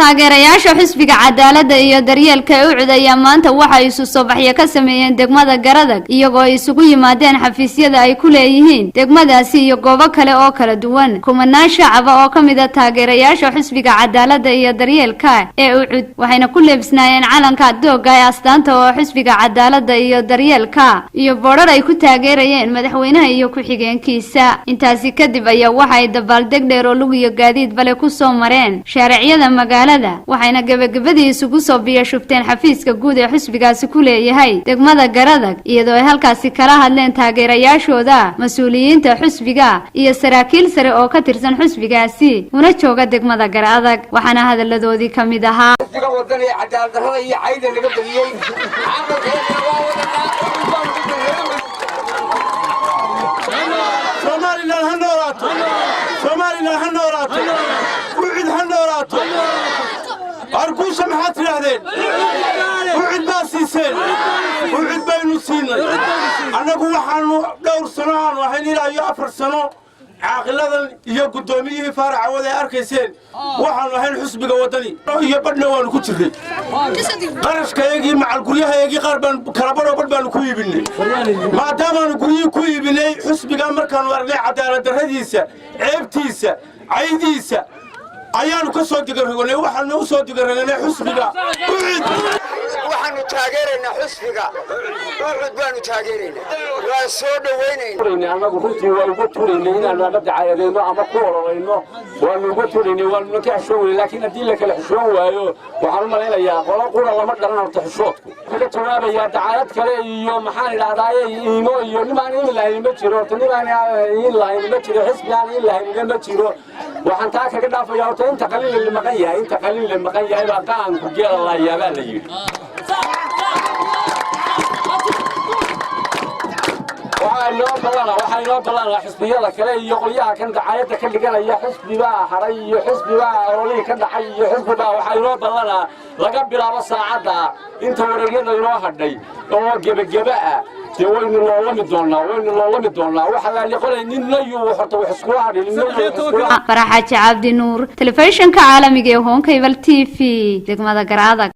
taageerayaasha xisbiga cadaaladda iyo daryeelka ee u codaya maanta waxa isu soo baxyo ka sameeyeen degmada Garadag iyagoo isugu yimaadeen xafiisyada ay ku leeyihiin degmadaasi iyo goobo kale oo kala duwan kumanaan shacab oo kamid ah taageerayaasha xisbiga cadaaladda iyo daryeelka ee u cod waxayna ku leebsnaayeen calanka dooga ee astaanta oo xisbiga cadaaladda iyo daryeelka iyo boorar ay ku taageerayeen madaxweynaha iyo ku xigeenkiisa intaasi kadib ayaa waxa ay dabaaldeg dheer oo lugu iyo gaadiid bale ku soo mareen shaariiciyada waxayna gabagabadii isugu soo biyo shubteen xafiiska guud ee xisbigaasi ku leeyahay degmada Garadag iyadoo ay halkaasi kala hadleen taageerayaashooda mas'uuliyiinta xisbiga iyo saraakiil sare oo ka tirsan xisbigaasi una jooga degmada Garadag waxaana hadaladoodii kamid ahaa xisbiga wadani cadaalad darrada iyo cayda laga badiyay Somaliland هنورات وعد هنورات أرجو سمحت لهذين وعد باسيسين وعد بينوسين أنا أقول حنو دور سنة وحين لا يأفر سنة عاقلة يقدميه فرع وذا أركيسين وحنو هين حسب جواتني يبدنا ونكتشفه قرش كيجي مع الكلية هيجي قربان كربنا قربان كوي بني ما دام أنا كوي بني حسب جامر كان ورني عدالة الهديسة عيبتيسة عيديسة أيانو كسود يقرهونه وحنا وسود يقرهونه حسبنا وحنا تاجرنا حسبنا وعد بانو تاجرنا وسود وينين أنا قلت وقلتولي أنا نبدأ عيالنا أما كورنا ونقولي ونكحشوا لكن أديلك الحشوا وحرم علينا يا قول الله ما قدرنا نتحشوا كل تراب يا تعالت كله يوم حال العداية يوم ما نيلا يمشيرو تنيلا يلا يمشيرو حسبنا يلا يمشيرو وحنتاك كده في أنت قليل المقية أنت قليل المقية إذا كان كجيل الله يا بالي waxay ballana xisbiyada kale iyo qoliyaha kan dacayada ka dhiganaya xisbiga haray iyo xisbiga roolii ka dhacay iyo xisbiga waxay loo ballana laga bilaabo saacada inta wareegyada loo hadhay oo gebagaba ah waynu loola mid doonaa waxa la liqolay nin layu horta wax isku hadhin Faraxa Cabdi Nuur telefishinka caalamiga ee Home Cable TV degmada Garadag